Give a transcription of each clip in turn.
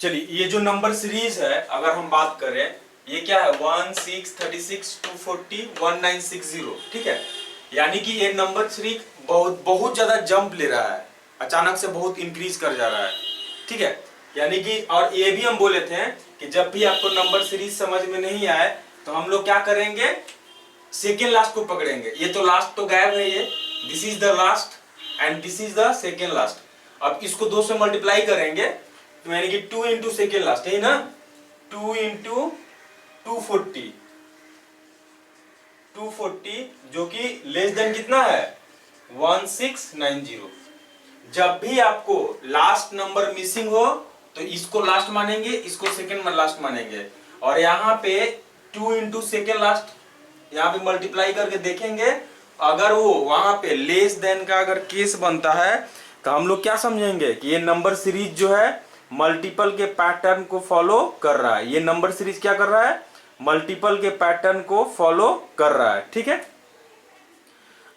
चलिए ये जो नंबर सीरीज है अगर हम बात करें, ये क्या है 1 6 36 240 1960, ठीक है। यानी कि ये नंबर सीरीज बहुत ज्यादा जंप ले रहा है, अचानक से बहुत इंक्रीज कर जा रहा है, ठीक है। यानी कि और ये भी हम बोले थे कि जब भी आपको नंबर सीरीज समझ में नहीं आए तो हम लोग क्या करेंगे, सेकेंड लास्ट को पकड़ेंगे। ये तो लास्ट तो गायब है, ये this is the last and this is the second last. अब इसको 2 से मल्टीप्लाई करेंगे तो यानी कि 2 इंटू सेकेंड लास्ट है ना, 2 इंटू 240, 240 जो कि लेस देन कितना है 1690। जब भी आपको लास्ट नंबर मिसिंग हो तो इसको लास्ट मानेंगे, इसको सेकेंड में लास्ट मानेंगे। और यहाँ पे 2 इंटू सेकेंड लास्ट यहाँ पे मल्टीप्लाई करके देखेंगे, अगर वो वहां पे लेस देन का अगर केस बनता है तो हम लोग क्या समझेंगे कि ये नंबर सीरीज जो है मल्टीपल के पैटर्न को फॉलो कर रहा है। ये नंबर सीरीज क्या कर रहा है, मल्टीपल के पैटर्न को फॉलो कर रहा है, ठीक है।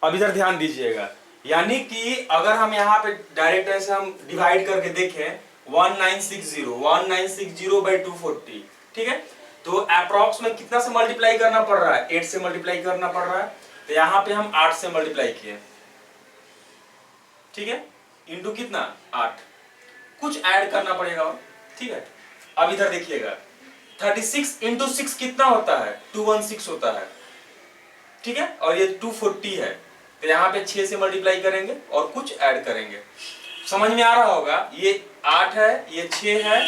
अब इधर ध्यान दीजिएगा, यानी कि अगर हम यहाँ पे डायरेक्ट ऐसे हम डिवाइड करके देखें 1960 बाई 240, ठीक है। तो अप्रॉक्स में कितना से मल्टीप्लाई करना पड़ रहा है, 8 से मल्टीप्लाई करना पड़ रहा है। तो यहाँ पे हम 8 से मल्टीप्लाई किए, ठीक है, इंटू कितना 8, कुछ ऐड करना पड़ेगा और, ठीक है। अब इधर देखिएगा 36 इंटू 6 कितना होता है 216 होता है, ठीक है। और ये 240 है तो यहाँ पे 6 से मल्टीप्लाई करेंगे और कुछ ऐड करेंगे। समझ में आ रहा होगा, ये 8 है ये 6 है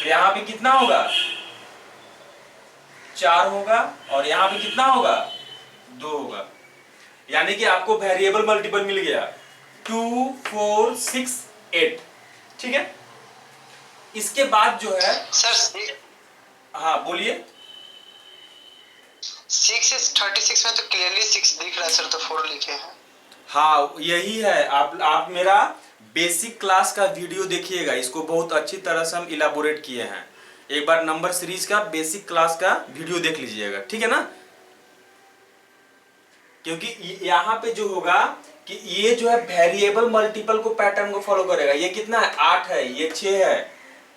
तो यहाँ पे कितना होगा 4 होगा और यहाँ पे कितना होगा 2 होगा। यानी कि आपको वेरिएबल मल्टीपल मिल गया 2 4 6 8, ठीक है। इसके बाद जो है सर, हाँ बोलिए। 36 में तो क्लियरली 6 दिख रहा है सर, तो 4 लिखे हैं। हाँ यही है, आप मेरा बेसिक क्लास का वीडियो देखिएगा, इसको बहुत अच्छी तरह से हम इलाबोरेट किए हैं। एक बार नंबर सीरीज का बेसिक क्लास का वीडियो देख लीजिएगा, ठीक है ना। क्योंकि यहाँ पे जो होगा कि ये जो है वेरिएबल मल्टीपल को पैटर्न को फॉलो करेगा। ये कितना है 8 है, ये 6 है,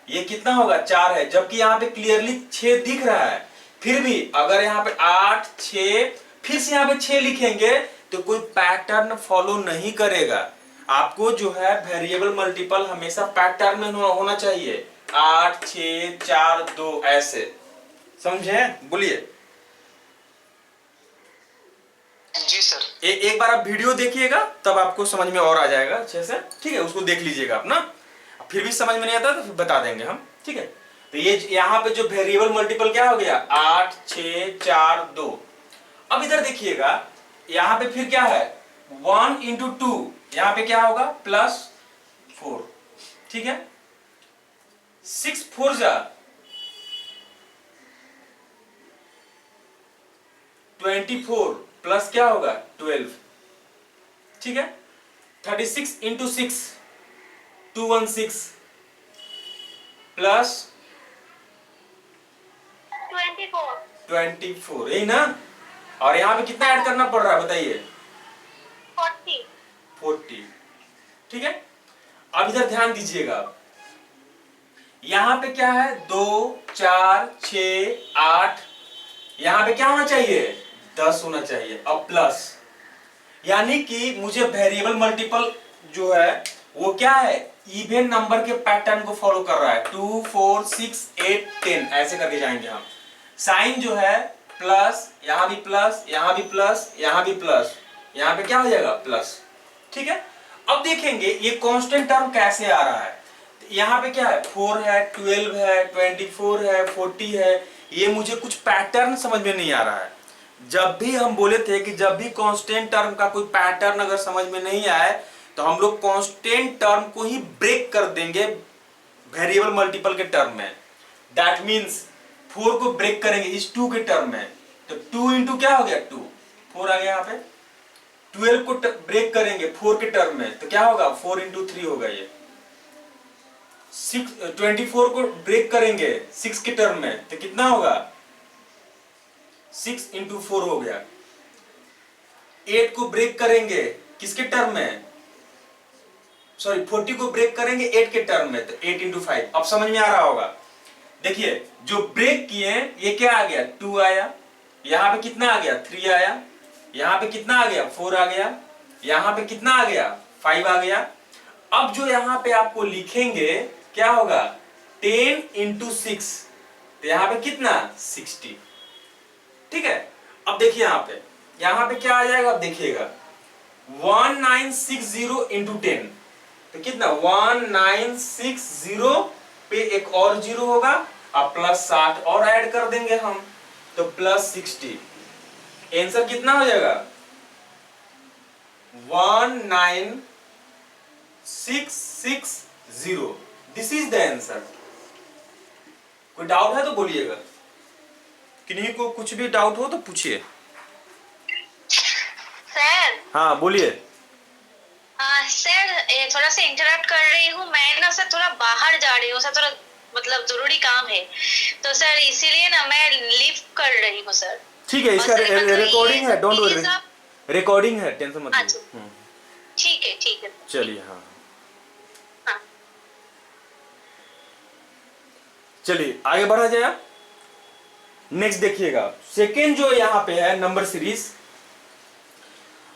ये कितना होगा 4 है, जबकि यहाँ पे क्लियरली 6 दिख रहा है। फिर भी अगर यहाँ पे 8 6 फिर से यहाँ पे 6 लिखेंगे तो कोई पैटर्न फॉलो नहीं करेगा। आपको जो है वेरिएबल मल्टीपल हमेशा पैटर्न में होना चाहिए, 8 6 4 2 ऐसे, समझे। बोलिए जी सर। एक बार आप वीडियो देखिएगा तब आपको समझ में और आ जाएगा अच्छे से, ठीक है। उसको देख लीजिएगा आप ना, फिर भी समझ में नहीं आता तो फिर बता देंगे हम, ठीक है। तो ये यहाँ पे जो वेरिएबल मल्टीपल क्या हो गया 8 6 4 2। अब इधर देखिएगा यहाँ पे फिर क्या है 1 इंटू 2, यहाँ पे क्या होगा +4, ठीक है। 6 4 जा 24 प्लस क्या होगा 12, ठीक है। 36 इंटू 6 216 प्लस 24, यही ना। और यहाँ पे कितना ऐड करना पड़ रहा है बताइए 40, ठीक है। अब इधर ध्यान दीजिएगा, यहाँ पे क्या है 2 4 6 8, यहाँ पे क्या होना चाहिए 10 होना चाहिए। अब प्लस, यानी कि मुझे वेरिएबल मल्टीपल जो है वो क्या है इवन नंबर के पैटर्न को फॉलो कर रहा है। 2 4 6 8 10 ऐसे करके जाएंगे हम। साइन जो है प्लस, यहां भी प्लस, यहां भी प्लस, यहां भी प्लस, यहां पे क्या हो जाएगा प्लस, ठीक है। अब देखेंगे ये कांस्टेंट टर्म कैसे आ रहा है। यहाँ पे क्या है 4 है 12 है 24 है 40 है, ये मुझे कुछ पैटर्न समझ में नहीं आ रहा है। जब भी हम बोले थे कि जब भी कांस्टेंट टर्म का कोई पैटर्न अगर समझ में नहीं आए तो हम लोग कांस्टेंट टर्म को ही ब्रेक कर देंगे वेरिएबल मल्टीपल के टर्म में। दैट मींस 4 को ब्रेक करेंगे इस 2 के टर्म में, तो 2 इंटू क्या हो गया 2 4 आ गया यहाँ पे। 12 को ब्रेक करेंगे 4 के टर्म में तो क्या होगा 4 इंटू 3 होगा ये। 24 को ब्रेक करेंगे 6 के टर्म में तो कितना होगा 6 इंटू 4 हो गया। 8 को ब्रेक करेंगे किसके टर्म में, सॉरी 40 को ब्रेक करेंगे 8 के टर्म में तो 8 इंटू 5। अब समझ में आ रहा होगा देखिए जो ब्रेक किए ये क्या आ गया 2 आया, यहां पे कितना आ गया 3 आया, यहां पे कितना आ गया 4 आ गया, यहां पे कितना आ गया 5 आ गया। अब जो यहां पे आपको लिखेंगे क्या होगा 10 इंटू 6, तो यहां पे कितना 60। ठीक है, अब देखिए यहां पे क्या आ जाएगा, अब देखिएगा 1960 इंटू 10, तो कितना 1960 पे एक और जीरो होगा, अब प्लस 60 और ऐड कर देंगे हम, तो प्लस 60। आंसर कितना हो जाएगा 19660। This is the answer. कोई डाउट है तो बोलिएगा, किन्हीं को कुछ भी डाउट हो तो पूछिए। सर हाँ बोलिए। सर थोड़ा सा इंटरप्ट कर रही हूँ, मैं ना सर थोड़ा बाहर जा रही हूँ सर, थोड़ा मतलब जरूरी काम है, तो सर इसीलिए ना मैं लीव कर रही हूँ सर। ठीक है, इसका रिकॉर्डिंग है, डोंट वरी, रिकॉर्डिंग है, टेंशन मत लीजिए। ठीक है चलिए हाँ हाँ। चलिए आगे बढ़ा जाए। नेक्स्ट देखिएगा सेकेंड जो यहाँ पे है नंबर सीरीज।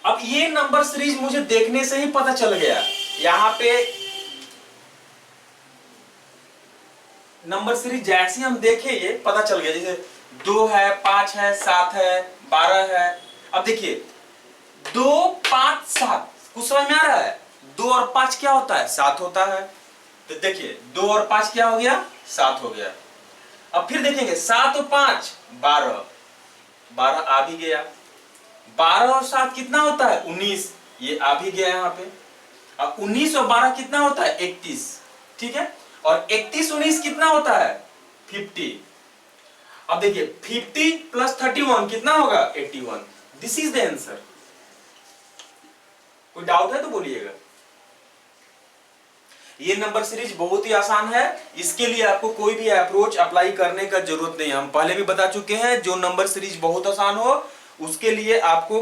अब ये नंबर सीरीज मुझे देखने से ही पता चल गया, यहाँ पे नंबर सीरीज जैसे हम देखे ये पता चल गया, जैसे 2 है 5 है 7 है 12 है। अब देखिए 2 5 7 कुछ समझ में आ रहा है, 2 और 5 क्या होता है 7 होता है, तो देखिए 2 और 5 क्या हो गया 7 हो गया। अब फिर देखेंगे 7 और 5 12, 12 आ भी गया, 12 और 7 कितना होता है 19, ये आ भी गया यहाँ पे। अब 19 और 12 कितना होता है 31, ठीक है, और 31 19 कितना होता है 50। अब देखिए 50 प्लस 31 कितना होगा 81। This is the answer. कोई डाउट है तो बोलिएगा। ये नंबर सीरीज बहुत ही आसान है, इसके लिए आपको कोई भी अप्रोच अप्लाई करने का जरूरत नहीं है। हम पहले भी बता चुके हैं, जो नंबर सीरीज बहुत आसान हो उसके लिए आपको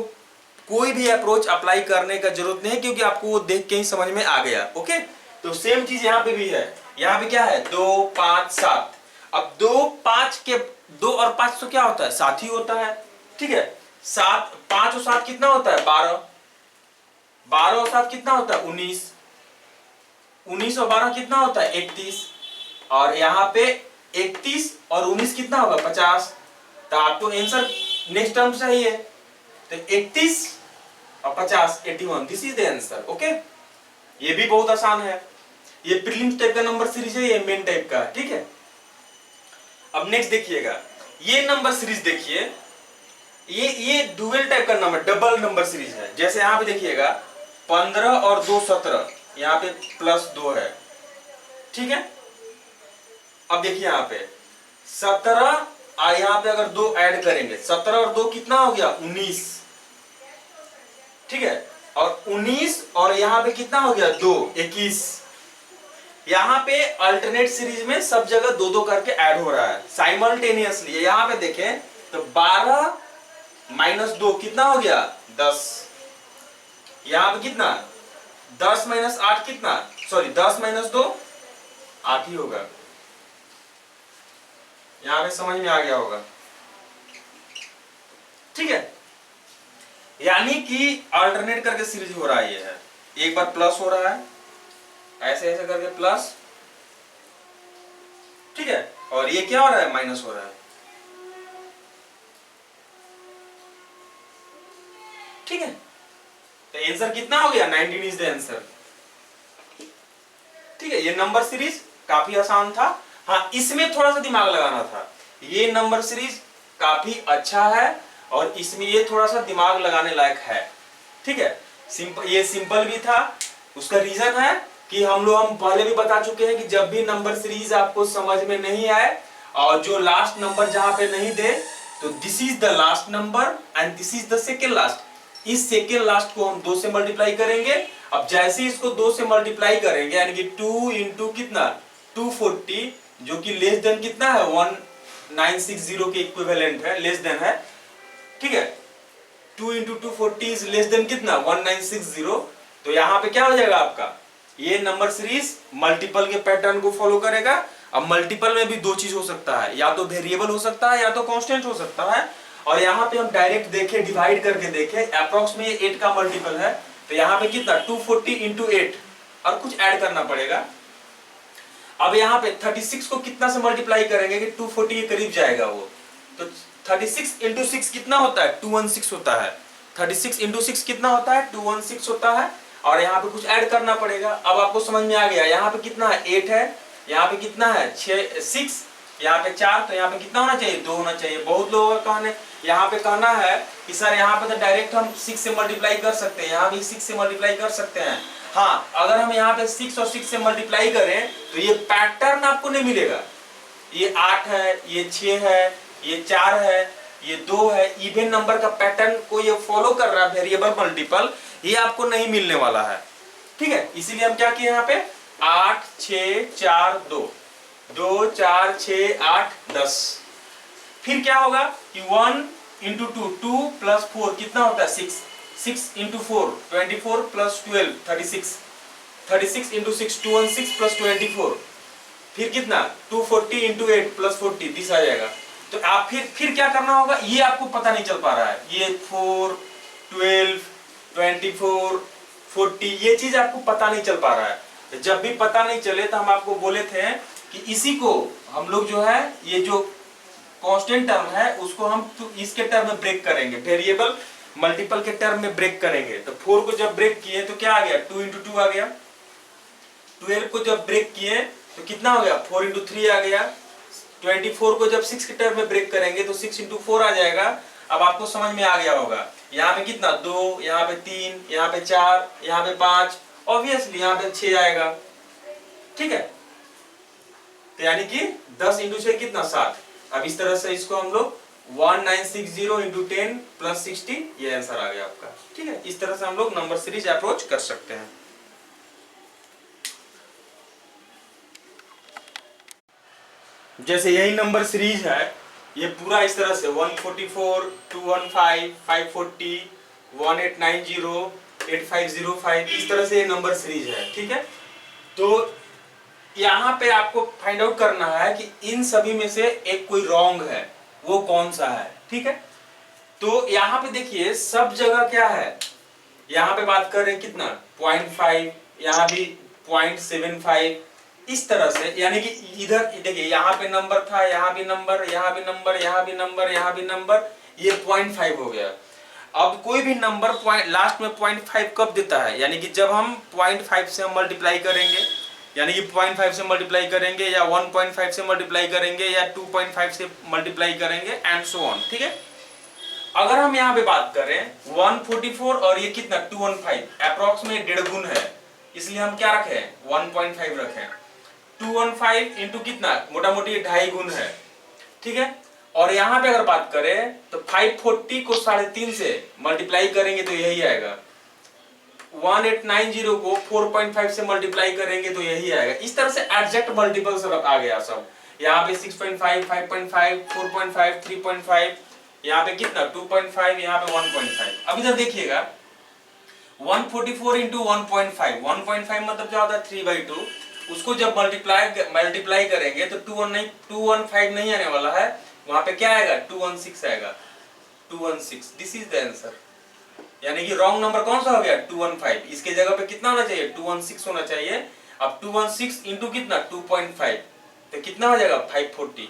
कोई भी अप्रोच अप्लाई करने का जरूरत नहीं है, क्योंकि आपको वो देख के ही समझ में आ गया। ओके, तो सेम चीज यहाँ पे भी है। यहाँ पे क्या है 2 5 7। अब 2 5 के 2 और 5 तो क्या होता है 7 ही होता है, ठीक है। 7 5 और 7 कितना होता है 12, 12 और 7 कितना होता है 19, 19 और 12 कितना होता है 31, और यहाँ पे 31 और 19 कितना होगा 50। तो आपको आंसर नेक्स्ट टर्म चाहिए, तो 31 और 50 81। This is the answer. Okay, ये भी बहुत आसान है। ये प्रीलिम्स टाइप का नंबर सीरीज है, ये मेन टाइप का, ठीक है। अब नेक्स्ट देखिएगा, ये नंबर सीरीज देखिए, ये डुअल टाइप का नंबर डबल नंबर सीरीज है। जैसे यहाँ पे देखिएगा 15 और 2 17, यहाँ पे प्लस 2 है, ठीक है। अब देखिए यहाँ पे 17 और यहाँ पे अगर 2 ऐड करेंगे 17 और 2 कितना हो गया 19, ठीक है, और 19 और यहाँ पे कितना हो गया 2 21। यहाँ पे अल्टरनेट सीरीज में सब जगह 2 करके ऐड हो रहा है साइमल्टेनियसली। यहाँ पे देखें तो 12 माइनस 2 कितना हो गया 10, यहाँ पे कितना 10 माइनस 8 कितना, सॉरी 10 माइनस 2 8 ही होगा। यहाँ पे समझ में आ गया होगा, ठीक है। यानी कि अल्टरनेट करके सीरीज हो रहा है, ये है एक बार प्लस हो रहा है ऐसे ऐसे करके प्लस, ठीक है, और ये क्या हो रहा है माइनस हो रहा है, ठीक है। तो आंसर कितना हो गया 19 इज द आंसर, ठीक है। ये नंबर सीरीज काफी आसान था, हाँ इसमें थोड़ा सा दिमाग लगाना था। ये नंबर सीरीज काफी अच्छा है और इसमें ये थोड़ा सा दिमाग लगाने लायक है, ठीक है। ये सिंपल भी था, उसका रीजन है कि हम पहले भी बता चुके हैं कि जब भी नंबर सीरीज आपको समझ में नहीं आए और जो लास्ट नंबर जहां पे नहीं दे, तो this is the last number and this is the second last. इस सेकेंड लास्ट को हम 2 से मल्टीप्लाई करेंगे। अब जैसे इसको 2 से मल्टीप्लाई करेंगे यानी कि 2 इंटू कितना 240, जो कि लेस देन कितना है 1960 के इक्विवेलेंट है, लेस देन है, ठीक है। 2 इंटू 240 इज लेस देन कितना 1960। तो यहाँ पे क्या हो जाएगा आपका, ये नंबर सीरीज मल्टीपल के पैटर्न को फॉलो करेगा अब मल्टीपल में भी दो चीज हो सकता है, या तो वेरिएबल हो सकता है या तो कांस्टेंट हो सकता है। और यहाँ पे हम डायरेक्ट देखें, डिवाइड करके देखें, अप्रॉक्स में 8 का मल्टीपल है, तो यहाँ पे कितना 240 इंटू 8 और कुछ ऐड करना पड़ेगा। अब यहाँ पे 36 को कितना से मल्टीप्लाई करेंगे कि 240 के करीब जाएगा वो, तो 36 इंटू 6 कितना होता है 216 होता है। 36 इंटू 6 कितना होता है 216 होता है। और यहाँ पे कुछ ऐड करना पड़ेगा। अब आपको समझ में आ गया, यहाँ पे कितना है 8 है, यहाँ पे कितना है 6, यहाँ पे 4, तो यहाँ पे कितना होना चाहिए 2 होना चाहिए। बहुत लोगों का कहना यहाँ पे कहना है कि सर यहाँ पे तो डायरेक्ट हम 6 से मल्टीप्लाई कर सकते हैं, यहाँ भी 6 से मल्टीप्लाई कर सकते हैं। हाँ, अगर हम यहाँ पे 6 और 6 से मल्टीप्लाई करें तो ये पैटर्न आपको नहीं मिलेगा। ये 8 है, ये 6 है, ये 4 है, ये 2 है, इवन नंबर का पैटर्न को ये फॉलो कर रहा है, वेरिएबल मल्टीपल, ये आपको नहीं मिलने वाला है। ठीक है, इसीलिए हम क्या किए यहाँ पे 8 6 4 2 2 4 6 8 10। फिर क्या होगा कि 1 इंटू 2 प्लस 4 कितना होता है 6 इंटू 4 24 प्लस 12 36 इंटू 6 216 प्लस 24, फिर कितना 240 इंटू 8 प्लस 40 दिस आ जाएगा। तो आप फिर क्या करना होगा, ये आपको पता नहीं चल पा रहा है, ये 4 12 24 40 ये चीज आपको पता नहीं चल पा रहा है। जब भी पता नहीं चले तो हम आपको बोले थे कि इसी को हम लोग जो है ये जो कांस्टेंट टर्म है उसको हम तो इसके टर्म में ब्रेक करेंगे, वेरिएबल मल्टीपल के टर्म में ब्रेक करेंगे। तो 4 को जब ब्रेक किए तो क्या आ गया 2 इंटू 2 आ गया। 12 को जब ब्रेक किए तो कितना हो गया 4 इंटू 3 आ गया। 24 को जब 6 के टर्म में ब्रेक करेंगे तो 6 इंटू 4 आ जाएगा। अब आपको समझ में आ गया होगा, यहाँ पे कितना 2, यहाँ पे 3, यहाँ पे 4, यहाँ पे 5, ऑब्वियसली यहाँ पे 6 आएगा। ठीक है, तो यानी कि 10 इंटू 6 कितना 7। अब इस तरह से इसको हम लोग 1960 इंटू 10 प्लस 60 ये आंसर आ गया आपका। ठीक है, इस तरह से हम लोग नंबर सीरीज अप्रोच कर सकते हैं। जैसे यही नंबर सीरीज है, ये पूरा इस तरह से 144 215 540 1890 8505 इस तरह से ये नंबर सीरीज है। ठीक है, तो यहाँ पे आपको फाइंड आउट करना है कि इन सभी में से एक कोई रॉन्ग है, वो कौन सा है। ठीक है, तो यहाँ पे देखिए सब जगह क्या है, यहाँ पे बात कर रहे हैं कितना 0.5, यहाँ भी 0.75 इस तरह से, यानी कि इधर देखिए यहाँ पे नंबर था, यहाँ भी नंबर, यहाँ भी नंबर, यहाँ भी नंबर, यहाँ भी नंबर, ये 0.5 हो गया। अब कोई भी नंबर लास्ट में 0.5 कब देता है, यानी कि जब हम 0.5 से हम मल्टीप्लाई करेंगे, यानी कि 0.5 से मल्टीप्लाई करेंगे या 1.5 से मल्टीप्लाई करेंगे या 2.5 से मल्टीप्लाई करेंगे एंड सो ऑन। ठीक है, अगर हम यहाँ पे बात करें 144 और ये कितना 215 अप्रॉक्स में 1.5 गुण है, इसलिए हम क्या रखे 1.5 रखे। 215 इंटू कितना मोटा मोटी 2.5 गुण है। ठीक है, और यहाँ पे अगर बात करें तो 540 को 3.5 से मल्टीप्लाई करेंगे तो यही आएगा। 1890 को 4.5 से मल्टीप्लाई करेंगे तो यही आएगा। इस तरह से एग्जैक्ट मल्टीपल्स आ गया सब। यहाँ पे 6.5 5.5 4.5 3.5, यहाँ पे कितना 2.5, यहाँ पे 1.5। अब इधर देखिएगा 144 इंटू 1.5 मतलब क्या होता है 3/2। उसको जब मल्टीप्लाई करेंगे तो 215 नहीं आने वाला है, वहां पे क्या आएगा 216 आएगा। 216 दिस इज द आंसर, यानी कि रॉन्ग नंबर कौन सा हो गया 215। इसके जगह पे कितना होना चाहिए 216 होना चाहिए। अब 216 इंटू कितना 2.5 तो कितना हो जाएगा 540।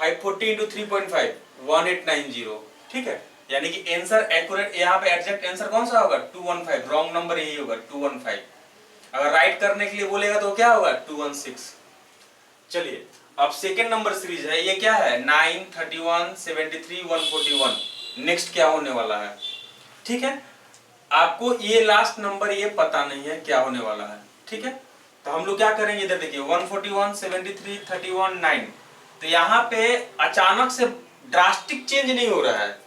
540 इंटू 3.5 1890। ठीक है, यानी कि आंसर एक्यूरेट, यहाँ पे एग्जैक्ट आंसर कौन सा होगा 215। रॉन्ग नंबर यही होगा 215। अगर राइट करने के लिए बोलेगा तो क्या होगा 216। चलिए अब सेकेंड नंबर सीरीज है, ये क्या है 9 31 73 141। नेक्स्ट क्या होने वाला है। ठीक है, आपको ये लास्ट नंबर ये पता नहीं है क्या होने वाला है। ठीक है, तो हम लोग क्या करेंगे, इधर देखिए 141 73 31 9। तो यहाँ पे अचानक से ड्रास्टिक चेंज नहीं हो रहा है।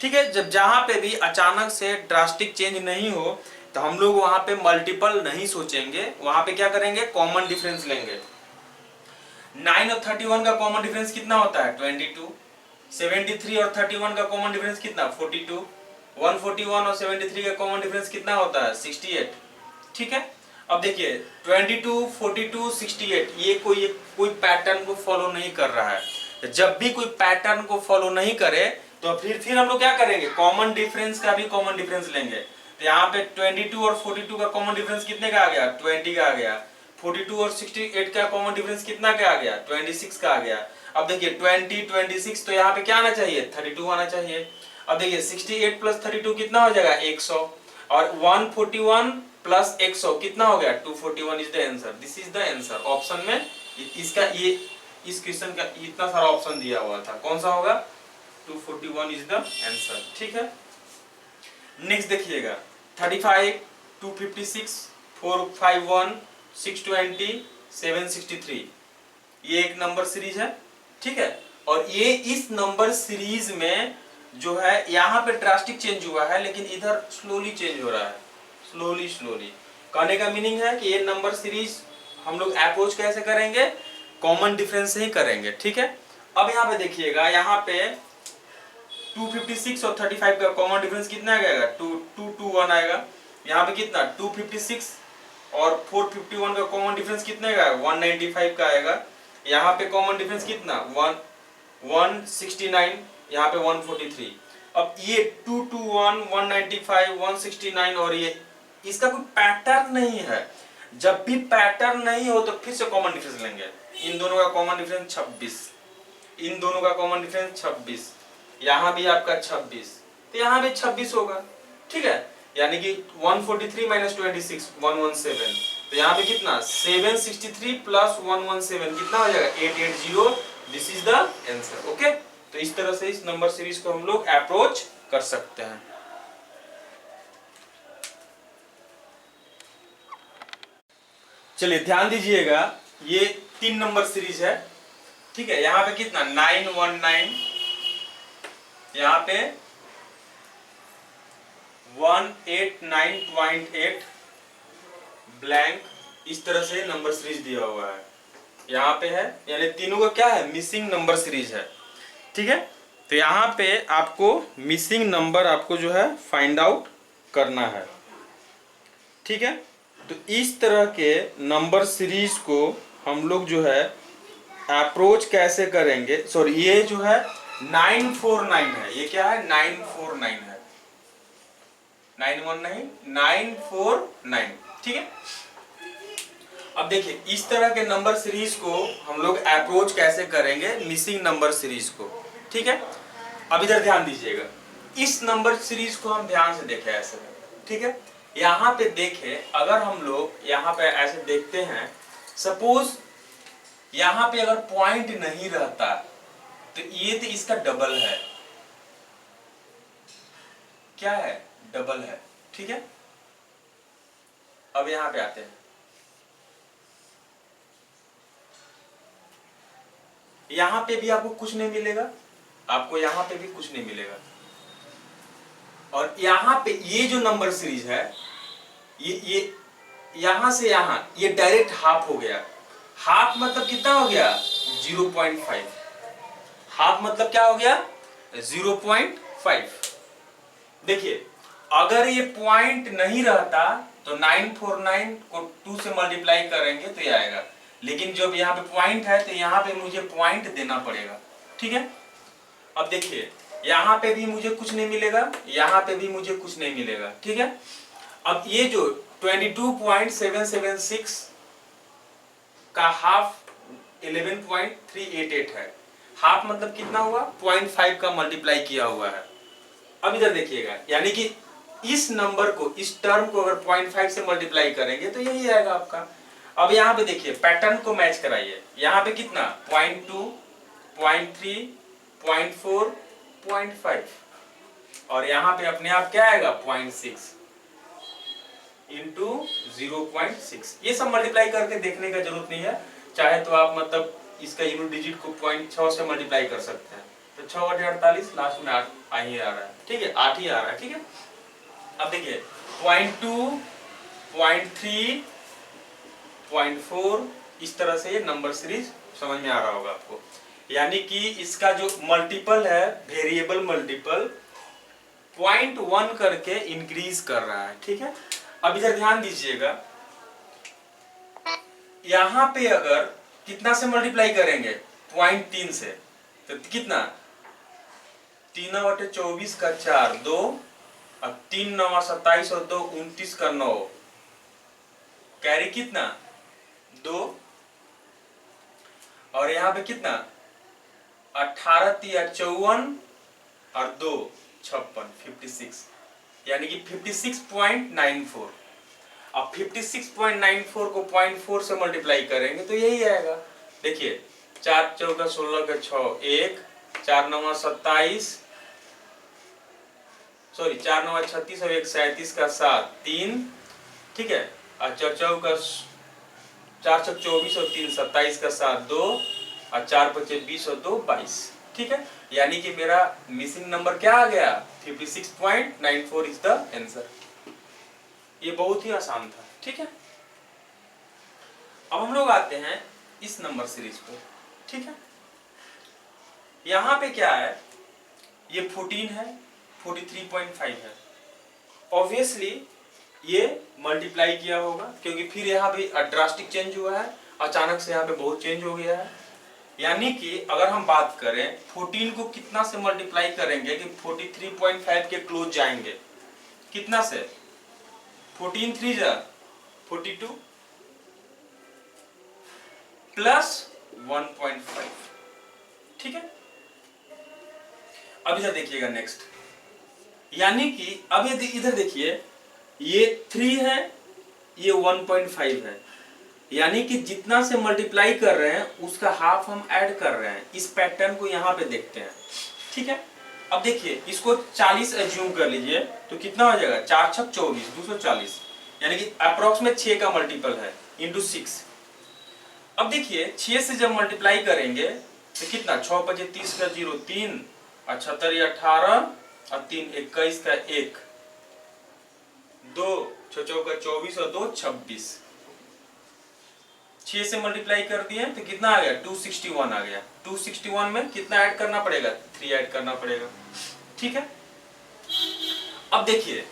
ठीक है, जब जहां पे भी अचानक से ड्रास्टिक चेंज नहीं हो तो हम लोग वहां पे मल्टीपल नहीं सोचेंगे, वहां पे क्या करेंगे कॉमन डिफरेंस लेंगे। 9 और 31 का कॉमन डिफरेंस कितना होता है 22। 73 और 31 का कॉमन डिफरेंस कितना 42। 141 और 73 का कॉमन डिफरेंस कितना होता है 68। ठीक है, अब देखिए 22, 42, 68 ये कोई पैटर्न को फॉलो नहीं कर रहा है। जब भी कोई पैटर्न को फॉलो नहीं करे तो फिर हम लोग क्या करेंगे, कॉमन डिफरेंस का भी कॉमन डिफरेंस लेंगे। तो यहाँ पे 22 और 42 का कॉमन डिफरेंस कितने का आ गया, 20 का आ गया। 42 और 68 का कॉमन डिफरेंस कितना का आ गया, 26 का आ गया। अब देखिए 20, 26 तो यहाँ पे क्या आना चाहिए, 32 आना चाहिए। अब देखिए 68 प्लस 32 कितना हो जाएगा, 100। और 141 प्लस 100 कितना हो गया, 241 is the answer. This is the answer. Option में इसका ये इस क्वेश्चन का इतना सारा ऑप्शन दिया हुआ था, कौन सा होगा, 241 इज द आंसर। ठीक है, नेक्स्ट देखिएगा 35, 256, 451, 620, 763 ये एक नंबर सीरीज है। ठीक है, और ये इस नंबर सीरीज में जो है यहाँ पे ड्रास्टिक चेंज हुआ है, लेकिन इधर स्लोली चेंज हो रहा है, स्लोली स्लोली। कहने का मीनिंग है कि ये नंबर सीरीज हम लोग अप्रोच कैसे करेंगे, कॉमन डिफरेंस से ही करेंगे। ठीक है, अब यहाँ पे देखिएगा, यहाँ पे 256 और 35 का कॉमन डिफरेंस कितना आएगा, 221 आएगा। यहाँ पे कितना 256 और 451 का कॉमन डिफरेंस कितने का, 195 का आएगा। यहाँ पे कॉमन डिफरेंस कितना 169, यहाँ पे 143। अब ये 221, 195, 169 और ये इसका कोई पैटर्न नहीं है। जब भी पैटर्न नहीं हो तो फिर से कॉमन डिफरेंस लेंगे। इन दोनों का कॉमन डिफरेंस 26, इन दोनों का कॉमन डिफरेंस 26, यहाँ भी आपका 26, तो यहाँ भी 26 होगा। ठीक है, यानी कि 143 माइनस 26 117, तो यहाँ पे कितना 763 प्लस 117 कितना हो जाएगा 880। This is the answer. Okay, तो इस तरह से इस नंबर सीरीज को हम लोग अप्रोच कर सकते हैं। चलिए ध्यान दीजिएगा, ये 3 नंबर सीरीज है। ठीक है, यहाँ पे कितना 919, यहाँ पे 189.8 ब्लैंक, इस तरह से नंबर सीरीज दिया हुआ है। यहाँ पे है, यानी तीनों का क्या है, मिसिंग नंबर सीरीज है। ठीक है, तो यहाँ पे आपको मिसिंग नंबर आपको जो है फाइंड आउट करना है। ठीक है, तो इस तरह के नंबर सीरीज को हम लोग जो है अप्रोच कैसे करेंगे। सॉरी, ये जो है 949 है, ये क्या है 949 है, 919 949। ठीक है, अब देखिए इस तरह के नंबर सीरीज को हम लोग अप्रोच कैसे करेंगे, मिसिंग नंबर सीरीज को। ठीक है, अब इधर ध्यान दीजिएगा, इस नंबर सीरीज को हम ध्यान से देखें ऐसे। ठीक है, यहाँ पे देखें, अगर हम लोग यहाँ पे ऐसे देखते हैं, सपोज यहाँ पे अगर पॉइंट नहीं रहता तो ये तो इसका डबल है, क्या है, डबल है। ठीक है, अब यहाँ पे आते हैं, यहाँ पे भी आपको कुछ नहीं मिलेगा, आपको यहाँ पे भी कुछ नहीं मिलेगा। और यहाँ पे ये जो नंबर सीरीज है, ये यहाँ से यहाँ ये डायरेक्ट हाफ हो गया। हाफ मतलब कितना हो गया, 0.5। हाफ मतलब क्या हो गया, 0.5। देखिए अगर ये पॉइंट नहीं रहता तो 949 को 2 से मल्टीप्लाई करेंगे तो ये आएगा, लेकिन जब यहाँ पे पॉइंट है तो यहाँ पे मुझे पॉइंट देना पड़ेगा। ठीक है, अब देखिए यहाँ पे भी मुझे कुछ नहीं मिलेगा, यहाँ पे भी मुझे कुछ नहीं मिलेगा। ठीक है, अब ये जो 22.776 का हाफ 11.388 है। हाफ मतलब कितना हुआ, 0.5 का मल्टीप्लाई किया हुआ है। अब इधर देखिएगा, यानी कि इस नंबर को, इस टर्म को अगर 0.5 से मल्टीप्लाई करेंगे तो यही आएगा आपका। अब यहाँ पे देखिए पैटर्न को मैच कराइए, यहाँ पे कितना 0.2, 0.3, 0.4, 0.5 और यहाँ पे अपने आप क्या आएगा 0.6 इंटू 0.6। ये सब मल्टीप्लाई करके देखने का जरूरत नहीं है, चाहे तो आप मतलब इसका यूनिट डिजिट को 0.6 से मल्टीप्लाई कर सकते हैं, तो 6 × 48 लास्ट में 8 आ ही आ रहा है। ठीक है, 8 ही आ रहा है। ठीक है, अब देखिए 0.2, 0.3, 0.4 इस तरह से ये नंबर सीरीज समझ में आ रहा होगा आपको। यानी कि इसका जो मल्टीपल है, वेरिएबल मल्टीपल 0.1 करके इंक्रीज कर रहा है। ठीक है, अब इधर ध्यान दीजिएगा, यहां पे अगर कितना से मल्टीप्लाई करेंगे 0.3 से, तो कितना 3/24 का 4 2 और 3 9 27 और 2 29 का 9, कैरी कितना 2, और यहाँ पे कितना 18 3 54 और 2 56 56, यानी कि 56.94। अब 56.94 को 0.4 से मल्टीप्लाई करेंगे तो यही आएगा। देखिए 4 चौका 16 का 6 1, 4 9 27, सॉरी 4 9 36 और 1 37 का 7 3, ठीक है, और 4 चौका 4 छक 24 और 3 27 का 7 2, और 4 5 20 और 2 22, ठीक है। यानी कि मेरा मिसिंग नंबर क्या आ गया 56.94 इज द आंसर। ये बहुत ही आसान था, ठीक है। अब हम लोग आते हैं इस नंबर सीरीज पर, ठीक है। यहां पे क्या है, ये 14 है, 43.5 है। ऑब्वियसली ये मल्टीप्लाई किया होगा, क्योंकि फिर यहाँ पे ड्रास्टिक चेंज हुआ है, अचानक से यहाँ पे बहुत चेंज हो गया है। यानी कि अगर हम बात करें 14 को कितना से मल्टीप्लाई करेंगे कि 43.5 के क्लोज जाएंगे, कितना से 14 3 जा 42 प्लस 1.5, ठीक है। अब इधर देखिएगा नेक्स्ट, यानी कि अब ये इधर देखिए, ये 3 है, ये 1.5 है, यानी कि जितना से मल्टीप्लाई कर रहे हैं उसका हाफ हम ऐड कर रहे हैं। इस पैटर्न को यहाँ पे देखते हैं, ठीक है। अब देखिए इसको 40 एज्यूम कर लीजिए तो कितना हो जाएगा 4 छक 24 240, यानी कि अप्रोक्सीमेट 6 का मल्टीपल है इंटू 6। अब देखिए 6 से जब मल्टीप्लाई करेंगे तो कितना 6 5 30 का 0 3 और 76 18 और 3 21 का 1 2 6 चौका 24 और 2 26, 6 से मल्टीप्लाई कर दिए तो कितना आ गया 261 आ गया। 261 में कितना ऐड करना पड़ेगा 3 ऐड करना पड़ेगा, ठीक है। अब देखिए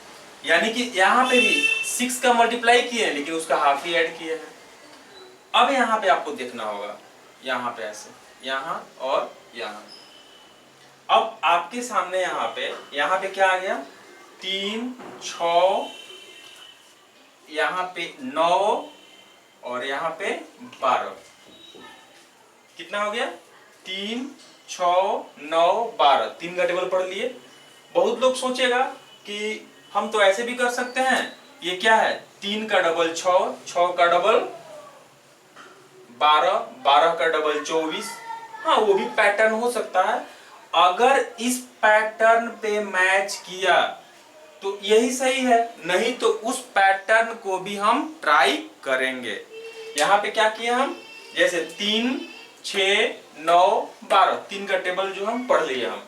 यानी कि यहाँ पे भी 6 का मल्टीप्लाई किए लेकिन उसका हाफ ही ऐड किए हैं। अब यहाँ पे आपको देखना होगा, यहाँ पे ऐसे, यहाँ और यहाँ। अब आपके सामने यहाँ पे क्या आ गया 3 6, यहाँ पे 9 और यहाँ पे 12, कितना हो गया 3 6 9 12, 3 का टेबल पढ़ लिए। बहुत लोग सोचेगा कि हम तो ऐसे भी कर सकते हैं, ये क्या है 3 का डबल 6, 6 का डबल 12, 12 का डबल 24। हाँ वो भी पैटर्न हो सकता है। अगर इस पैटर्न पे मैच किया तो यही सही है, नहीं तो उस पैटर्न को भी हम ट्राई करेंगे। यहाँ पे क्या किया हम, जैसे 3 6 9 12, 3 का टेबल जो हम पढ़ लिए हम।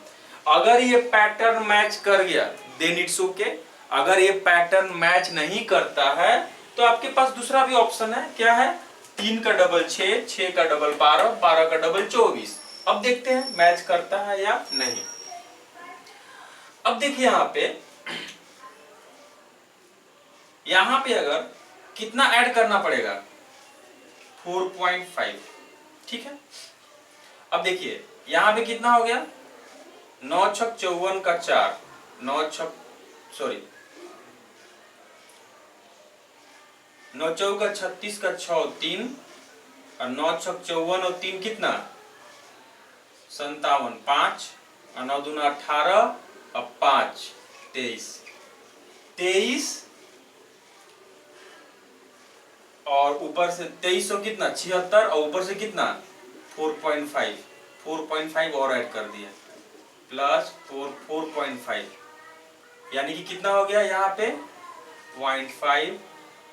अगर ये पैटर्न मैच कर गया देन इट्स ओके। अगर ये पैटर्न मैच नहीं करता है तो आपके पास दूसरा भी ऑप्शन है, क्या है 3 का डबल 6, 6 का डबल 12, 12 का डबल 24। अब देखते हैं मैच करता है या नहीं। अब देखिए यहाँ पे अगर कितना ऐड करना पड़ेगा 4.5, ठीक है। अब देखिए यहाँ पे कितना हो गया 9 छक 54 का 4, 9 चौका 36 का 6 3 और 9 छक 54 और 3 कितना 57 5 और 9 दूना 18 और 5 23 और ऊपर से 23 और कितना 76 और ऊपर से कितना 4.5 और ऐड कर दिया प्लस 4.5, यानी कि कितना हो गया यहाँ पे 0.5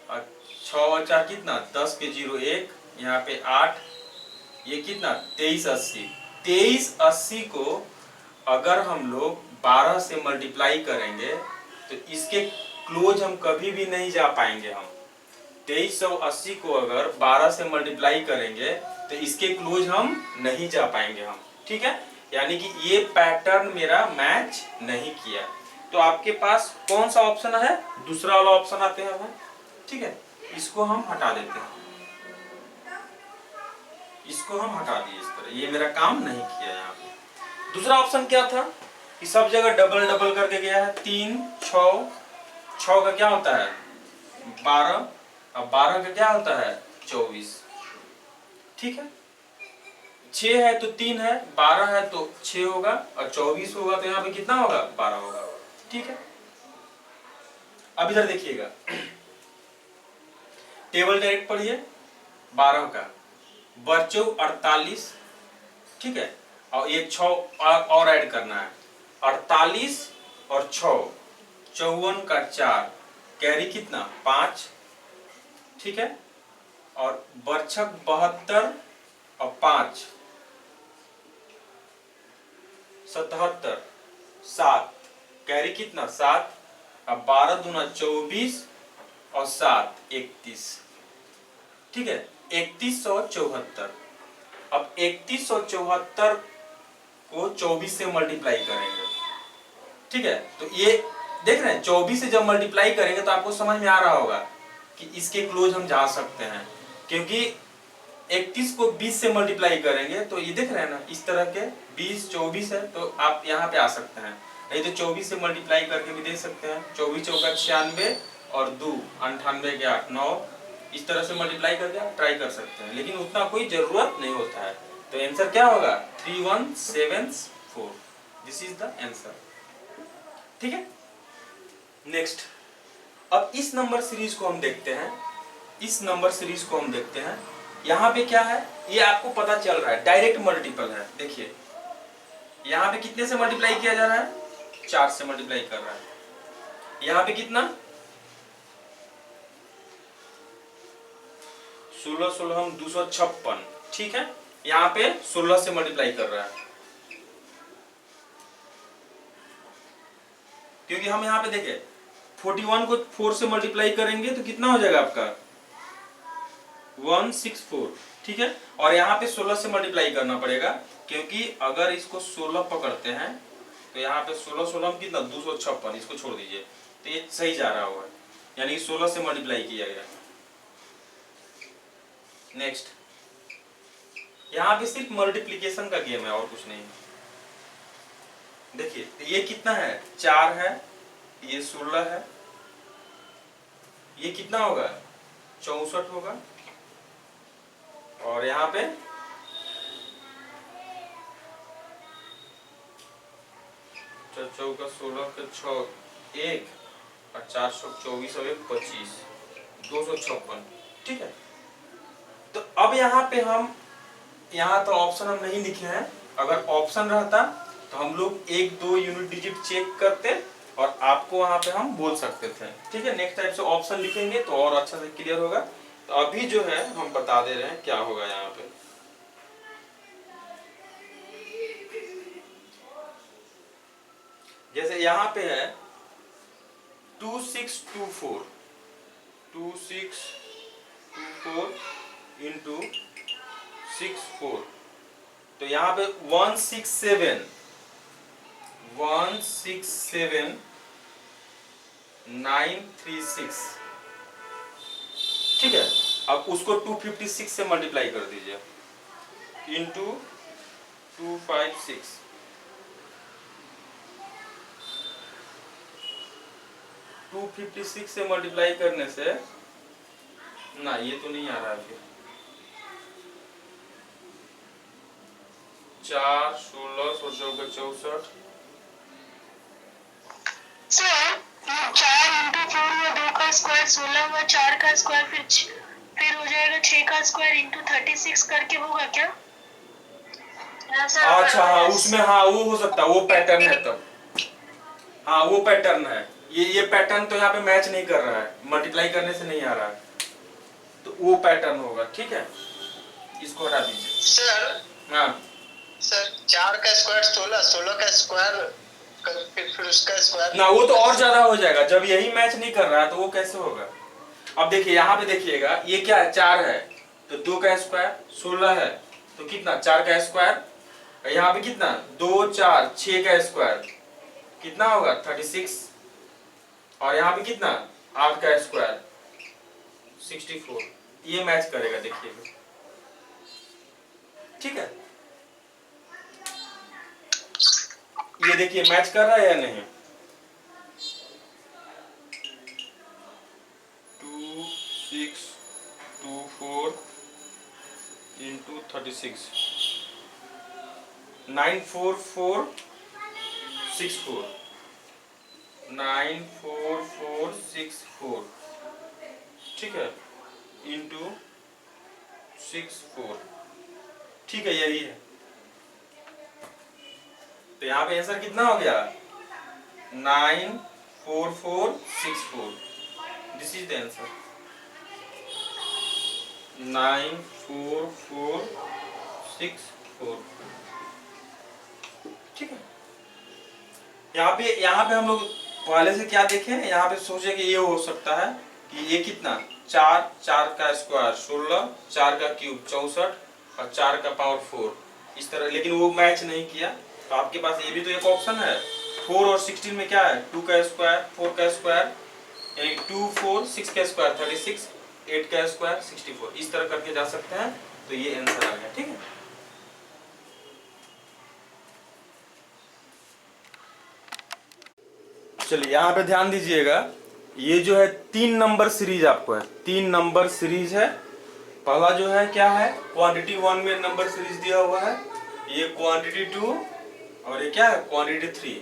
और 6 और 4 कितना 10 के 0 1, यहाँ पे 8, ये कितना 2380। 2380 को अगर हम लोग 12 से मल्टीप्लाई करेंगे तो इसके क्लोज हम कभी भी नहीं जा पाएंगे। हम 2380 को अगर 12 से मल्टीप्लाई करेंगे तो इसके क्लोज हम नहीं जा पाएंगे हम, ठीक है। यानी कि ये पैटर्न मेरा मैच नहीं किया। तो आपके पास कौन सा ऑप्शन है, दूसरा वाला ऑप्शन आते हैं, ठीक है। इसको हम हटा देते हैं। इसको हम हटा दिए इस तरह, ये मेरा काम नहीं किया यहाँ पे। दूसरा ऑप्शन क्या था कि सब जगह डबल डबल करके गया है, 3 6, 6 का क्या होता है 12, अब 12 का क्या होता है 24, ठीक है। 6 है तो 3 है, 12 है तो 6 होगा, और 24 होगा तो यहाँ पे कितना होगा 12 होगा, ठीक है। अब इधर देखिएगा, टेबल डायरेक्ट पढ़िए 12 का, बर्चो 48, ठीक है, और ये 6 और ऐड करना है, 48 और 6 54 का 4, कैरी कितना 5, ठीक है, और बर्छक 72 और 5 77, 7, कैरी कितना 7, अब 12 दूना 24 और 7 31, ठीक है, 3174। अब 3174 को 24 से मल्टीप्लाई करेंगे, ठीक है। तो ये देख रहे हैं 24 से जब मल्टीप्लाई करेंगे तो आपको समझ में आ रहा होगा कि इसके क्लोज हम जा सकते हैं, क्योंकि 31 को 20 से मल्टीप्लाई करेंगे तो ये देख रहे हैं ना इस तरह के 20 24 है, तो आप यहाँ पे आ सकते हैं, नहीं तो 24 से मल्टीप्लाई करके भी देख सकते हैं, 24 चौका 96 और 2 98 के 8 9, इस तरह से मल्टीप्लाई करके आप ट्राई कर सकते हैं, लेकिन उतना कोई जरूरत नहीं होता है। तो आंसर क्या होगा 3174, दिस इज द आंसर, ठीक है। नेक्स्ट, अब इस नंबर सीरीज को हम देखते हैं, इस नंबर सीरीज को हम देखते हैं। यहाँ पे क्या है ये आपको पता चल रहा है, डायरेक्ट मल्टीपल है। देखिए यहाँ पे कितने से मल्टीप्लाई किया जा रहा है 4 से मल्टीप्लाई कर रहा है, यहाँ पे कितना 16 16 256, ठीक है, यहाँ पे 16 से मल्टीप्लाई कर रहा है, क्योंकि हम यहाँ पे देखें 41 को 4 से मल्टीप्लाई करेंगे तो कितना हो जाएगा आपका 164, ठीक है, और यहाँ पे 16 से मल्टीप्लाई करना पड़ेगा, क्योंकि अगर इसको 16 पकड़ते हैं तो यहाँ पे 16 16 में कितना 256, इसको छोड़ दीजिए तो ये सही जा रहा होगा, यानी 16 से मल्टीप्लाई किया गया। नेक्स्ट, यहाँ पे सिर्फ मल्टीप्लिकेशन का गेम है और कुछ नहीं। देखिए ये कितना है 4 है, ये 16 है, ये कितना होगा 64 होगा, और यहाँ पे चौका 16 के 6 1 और 424 और 1 25 256, ठीक है। तो अब यहाँ पे हम यहाँ तो ऑप्शन हम नहीं लिखे हैं, अगर ऑप्शन रहता तो हम लोग 1 2 यूनिट डिजिट चेक करते और आपको वहां पे हम बोल सकते थे, ठीक है। नेक्स्ट टाइप से ऑप्शन लिखेंगे तो और अच्छा से क्लियर होगा। तो अभी जो है हम बता दे रहे हैं क्या होगा यहाँ पे। जैसे यहाँ पे है 2624 इंटू 64, तो यहाँ पे 167 936, ठीक है। अब उसको 256 से मल्टीप्लाई कर दीजिए इंटू 256, 256 से मल्टीप्लाई करने से ना ये तो नहीं आ रहा है, 4 16 16 64 सर 4 इंटू 4 हुआ 2 का स्क्वायर, 16 हुआ 4 का स्क्वायर, फिर हो जाएगा 6 का स्क्वायर इंटू 36 करके होगा क्या? अच्छा हाँ उसमें हाँ वो हो सकता है, वो पैटर्न है तब, हाँ वो पैटर्न है, ये पैटर्न तो यहाँ पे मैच नहीं कर रहा है, मल्टीप्लाई करने से नहीं आ रहा है, तो वो पैटर्न होगा, ठीक है। इसको हटा दीजिए सर। हाँ सर 4 का स्क्वायर 16, 16 का स्क्वायर फिर उसका स्क्वायर ना, वो तो और ज्यादा हो जाएगा, जब यही मैच नहीं कर रहा है तो वो कैसे होगा। अब देखिए यहाँ पे देखिएगा ये क्या है 4 है तो 2 का स्क्वायर, 16 है तो कितना 4 का स्क्वायर, यहाँ पे कितना 2 4 6 का स्क्वायर कितना होगा 36, और यहाँ पे कितना 8 का स्क्वायर 64, ये मैच करेगा देखिएगा। ठीक है, ये देखिए मैच कर रहा है या नहीं? 2 6 2 4 into 36 9 4 4 6 4 9 4 4 6 4, ठीक है, इंटू 6 4, ठीक है, यही है। तो यहाँ पे आंसर कितना हो गया? 9 4 4 6 4, दिस इज द आंसर। 9 4 4 6 4, ठीक है। यहाँ पे हम लोग पहले से क्या देखे, यहाँ पे सोचे कि ये हो सकता है कि ये कितना 4 4 का स्क्वायर 16, 4 का क्यूब 64 और 4 का पावर 4, इस तरह, लेकिन वो मैच नहीं किया। तो आपके पास ये भी तो एक ऑप्शन है, 4 और 16 में क्या है, 2 का स्क्वायर 4 का स्क्वायर, यानी 2 4 6 का स्क्वायर 36, 8 का स्क्वायर 64, इस तरह करके जा सकते हैं। तो ये आंसर आ गया, ठीक है। चलिए यहाँ पे ध्यान दीजिएगा, ये जो है 3 नंबर सीरीज आपको है, 3 नंबर सीरीज है। पहला जो है क्या है, क्वांटिटी 1 में नंबर सीरीज दिया हुआ है, ये क्वांटिटी 2 और ये क्या है क्वांटिटी 3।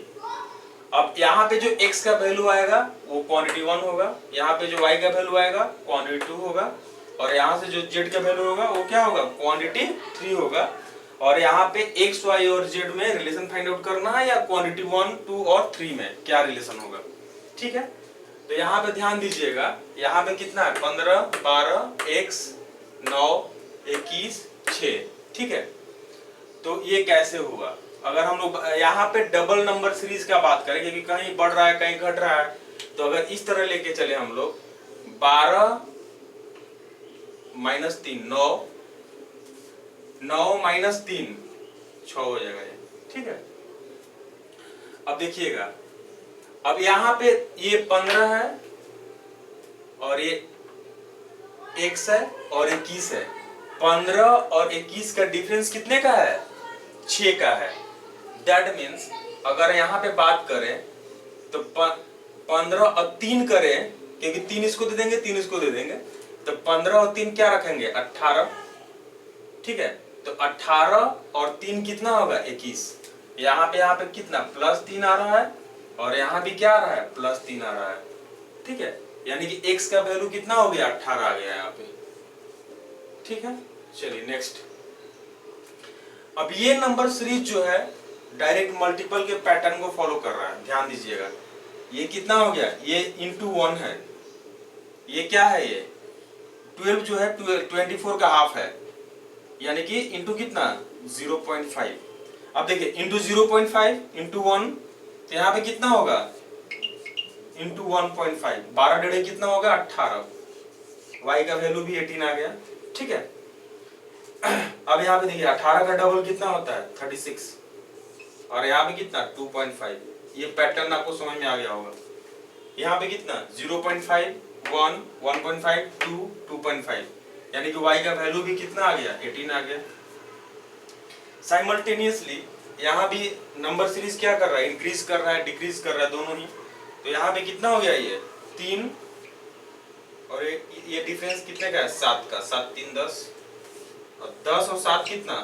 अब यहाँ पे जो x का वैल्यू आएगा वो क्वांटिटी 1 होगा, यहाँ पे जो y का वैल्यू आएगा क्वांटिटी 2 होगा, और यहाँ से जो z का वैल्यू होगा वो क्या होगा, क्वांटिटी 3 होगा। और यहाँ पे x, y और z में रिलेशन फाइंड आउट करना है, या क्वांटिटी 1, 2 और 3 में क्या रिलेशन होगा, ठीक है। तो यहाँ पे ध्यान दीजिएगा, यहाँ पे कितना है 15 12 x 9 21 6, ठीक है। तो ये कैसे हुआ, अगर हम लोग यहाँ पे डबल नंबर सीरीज का बात करें, क्योंकि कहीं बढ़ रहा है कहीं घट रहा है, तो अगर इस तरह लेके चले हम लोग 12 माइनस 3 9, 9 माइनस 3 6 हो जाएगा ये, ठीक है। अब देखिएगा, अब यहाँ पे ये 15 है और ये x है और 21 है, 15 और 21 का डिफरेंस कितने का है, 6 का है। दैट मीन्स अगर यहाँ पे बात करें तो 15 और 3 करें, क्योंकि 3 इसको दे देंगे 3 इसको दे देंगे, तो 15 और 3 क्या रखेंगे 18, ठीक है। तो 18 और 3 कितना होगा 21, यहाँ पे कितना +3 आ रहा है, और यहाँ भी क्या आ रहा है +3 आ रहा है, ठीक है। यानी कि x का वैल्यू कितना हो गया 18 आ गया यहाँ पे, ठीक है। चलिए नेक्स्ट, अब ये नंबर सीरीज जो है डायरेक्ट मल्टीपल के पैटर्न को फॉलो कर रहा है, ध्यान दीजिएगा। ये कितना हो गया, ये इंटू 1 है, ये क्या है, ये 12 जो है 24 का हाफ है, यानी कि इंटू कितना 0.5। अब देखिए इंटू 0.5 इंटू 1, तो यहाँ पे कितना होगा इंटू 1.5, 12 डेढ़े कितना होगा 18, y का वैल्यू भी 18 आ गया, ठीक है। अब यहाँ पे देखिए 18 का डबल कितना होता है 36, और यहाँ पे कितना 2.5, ये पैटर्न आपको समझ में आ गया होगा। यहाँ पे कितना 0.5 1 1.5 2 2.5, यानी कि y का वैल्यू भी कितना आ गया 18 आ गया। साइमल्टेनियसली यहाँ भी नंबर सीरीज क्या कर रहा है, इंक्रीज कर रहा है डिक्रीज कर रहा है, दोनों ही। तो यहाँ पे कितना हो गया ये 3, और ये डिफरेंस कितने का है 7 का, 7 3 10, और 10 और 7 कितना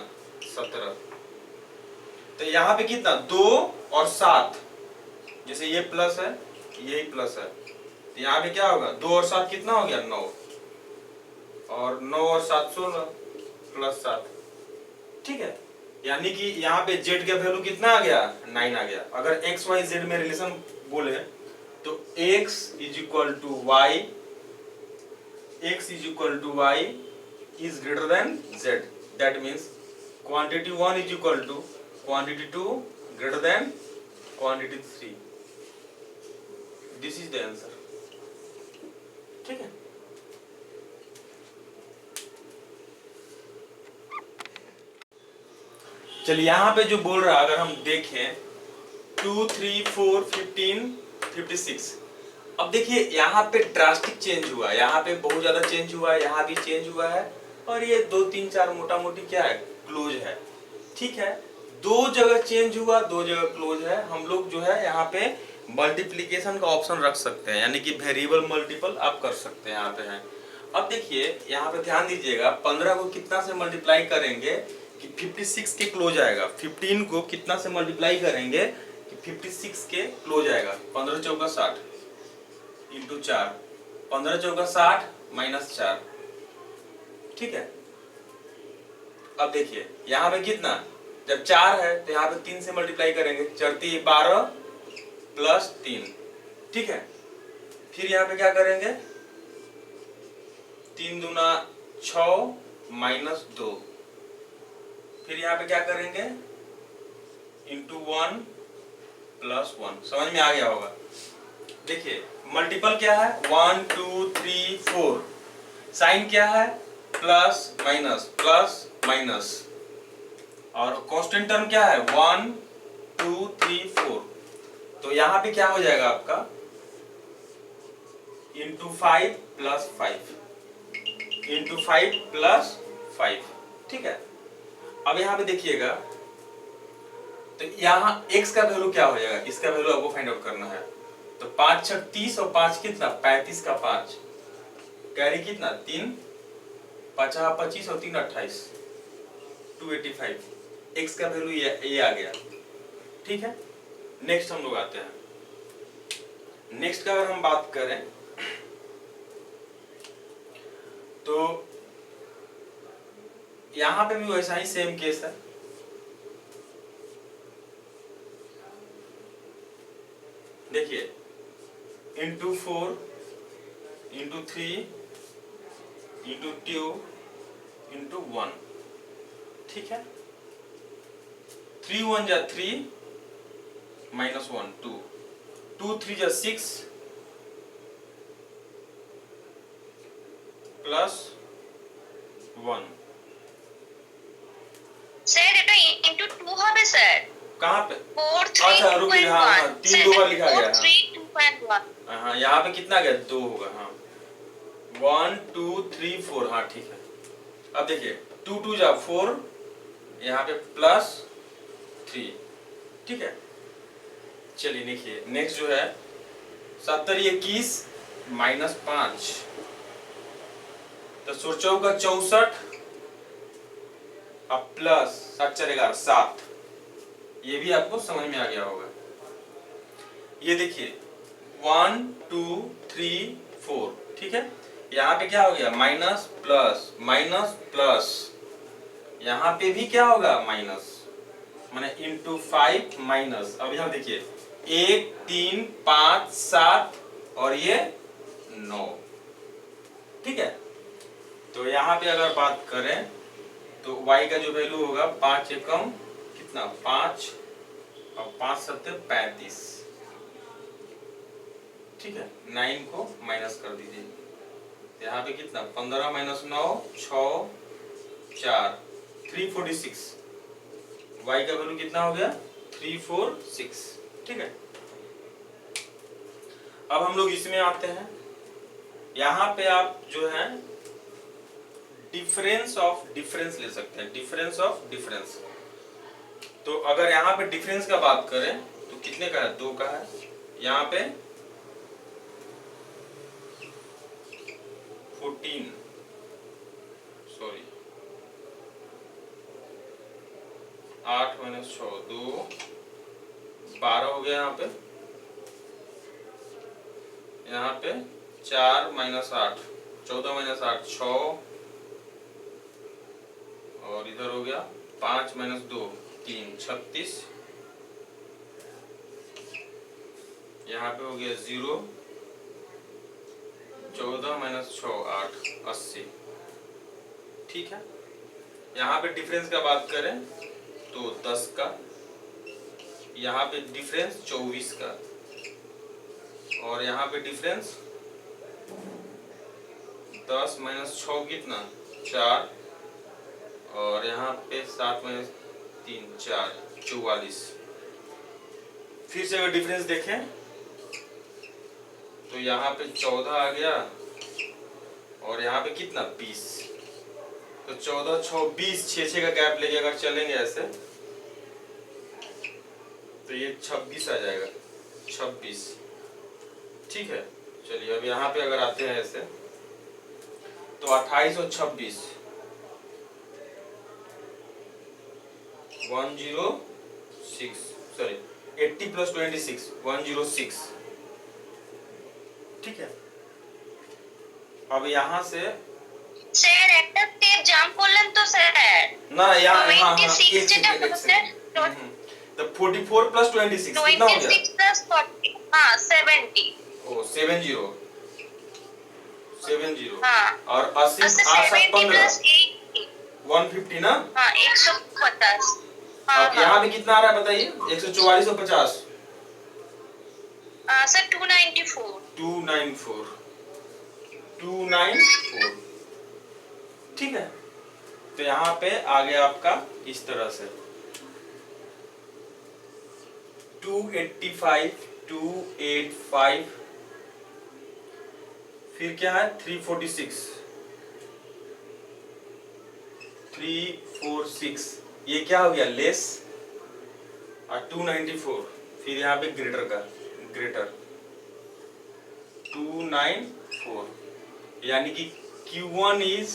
17। तो यहाँ पे कितना 2 और 7, जैसे ये प्लस है यही प्लस है, तो यहाँ पे क्या होगा 2 और 7 कितना हो गया 9, और 9 और 7 16 +7, ठीक है। यानी कि यहाँ पे z का वैल्यू कितना आ गया 9 आ गया। अगर x y z में रिलेशन बोले तो x equal to y is greater than z, that means quantity 1 is equal to quantity 2 greater than quantity 3, this is the answer, ठीक है। चलिए यहाँ पे जो बोल रहा है अगर हम देखें 2 3 4 15 56, अब देखिए यहाँ पे ड्रास्टिक चेंज हुआ, यहाँ पे बहुत ज्यादा चेंज हुआ है, यहाँ भी चेंज हुआ है, और ये 2 3 4 मोटा मोटी क्या है क्लोज है। ठीक है, दो जगह चेंज हुआ, दो जगह क्लोज है। हम लोग जो है यहाँ पे मल्टीप्लीकेशन का ऑप्शन रख सकते हैं, यानी कि वेरिएबल मल्टीपल आप कर सकते हैं, यहाँ पे है। अब देखिए यहाँ पे ध्यान दीजिएगा, 15 को कितना से मल्टीप्लाई करेंगे कि 56 के क्लोज आएगा। 15 को कितना से मल्टीप्लाई करेंगे कि 56 के क्लोज आएगा। 15 चौका 60 इंटू 4, 15 चौका 60 माइनस 4। ठीक है, अब देखिए यहाँ पे कितना, जब 4 है तो यहाँ पे 3 से मल्टीप्लाई करेंगे, 4 3 12 प्लस 3। ठीक है, फिर यहाँ पे क्या करेंगे, 3 दूना 6 माइनस 2। फिर यहाँ पे क्या करेंगे, इंटू 1 प्लस 1। समझ में आ गया होगा। देखिए मल्टीपल क्या है, 1 2 3 4। साइन क्या है, प्लस माइनस। और कांस्टेंट टर्म क्या है, 1 2 3 4। तो यहाँ पे क्या हो जाएगा आपका, इंटू 5 प्लस 5 इंटू 5 प्लस 5। ठीक है, अब यहाँ पे देखिएगा, तो यहाँ x का वैल्यू क्या हो जाएगा, इसका वैल्यू आपको फाइंड आउट करना है। तो 5 6 30 और 5 कितना, 35 का 5, कैरी कितना 3, 5 25 और 3 28, 285। x का वैल्यू ये आ गया। ठीक है, नेक्स्ट हम लोग आते हैं। नेक्स्ट का अगर हम बात करें तो यहां पे भी वैसा ही सेम केस है। देखिए इंटू 4 इंटू 3 इंटू 2 इंटू 1। ठीक है, 3 1 जा 3 माइनस 1 2, 2 3 जा 6 प्लस 1। স্যার এটা ইনটু 2 হবে স্যার। कहाँ पे, 4 3 अच्छा रुकिए, हाँ 3 दो बार लिखा गया 4 3 2.1। हाँ, यहाँ पे कितना गया, 2 होगा। हाँ 1 2 3 4। हाँ ठीक है, अब देखिए 2 2 जा 4, यहाँ पे प्लस 3। ठीक है, चलिए देखिए नेक्स्ट जो है 70 21 माइनस 5, तो 64 64 अब प्लस 7 4 7। ये भी आपको समझ में आ गया होगा। ये देखिए 1 2 3 4। ठीक है, यहाँ पे क्या हो गया, माइनस प्लस। यहाँ पे भी क्या होगा, माइनस, माने इंटू 5 माइनस। अब यहाँ देखिए 1 3 5 7 और ये 9। ठीक है, तो यहाँ पे अगर बात करें तो y का जो वैल्यू होगा 5 एकम कितना, 5 और 5 7 35। ठीक है, 9 को माइनस कर दीजिए, यहाँ पे कितना 15 माइनस 9 6 4 346। y का वैल्यू कितना हो गया, 346। ठीक है, अब हम लोग इसमें आते हैं। यहाँ पे आप जो है डिफरेंस ऑफ डिफरेंस ले सकते हैं, डिफरेंस ऑफ डिफरेंस। तो अगर यहाँ पे डिफरेंस का बात करें तो कितने का है, 2 का है। यहाँ पे 14 सॉरी 8 माइनस 6 2 12 हो गया। यहाँ पे 4 माइनस 8 14 माइनस 8 6 और इधर हो गया 5 माइनस 2 3 36। यहाँ पे हो गया 0 14 माइनस 6 8 80। ठीक है, यहाँ पे डिफरेंस का बात करें तो 10 का, यहाँ पे डिफरेंस 24 का, और यहाँ पे डिफरेंस 10 माइनस 6 कितना 4, और यहाँ पे 7 माइनस 3 4 44। फिर से अगर डिफरेंस देखें तो यहाँ पे 14 आ गया और यहाँ पे कितना 20। तो 14, 26, 6 का गैप लेके अगर चलेंगे ऐसे तो ये 26 आ जाएगा, 26। ठीक है, चलिए अब यहाँ पे अगर आते हैं ऐसे तो 28 और 26 106, सॉरी 80 + 26 106। ठीक है, अब यहाँ से স্যার একটা স্টেপ জাম্প করলেন তো স্যার। ना यहाँ यहाँ 26 एक যেটা सेकंड, एक হচ্ছে सेकंड। तो 44 + 26 कितना हो गया? 26 प्लस 40 हाँ 70 ओ 70 70 हाँ और 80 अच्छा 8 7 70 15 प्लस 80 150 ना। हाँ 150 हाँ अब यहाँ पे कितना आ रहा है बताइए? 144 और 50 हाँ सर 294 294 294। ठीक है, तो यहाँ पे आ गया आपका इस तरह से 285 285, फिर क्या है 346 346, ये क्या हो गया लेस, और 294 फिर यहाँ पे ग्रेटर का ग्रेटर 294, यानी कि Q1 is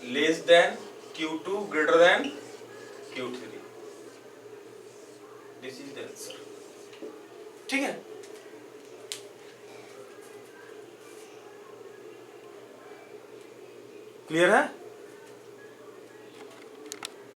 less than Q2 greater than Q3। This is the answer. ठीक है, क्लियर है?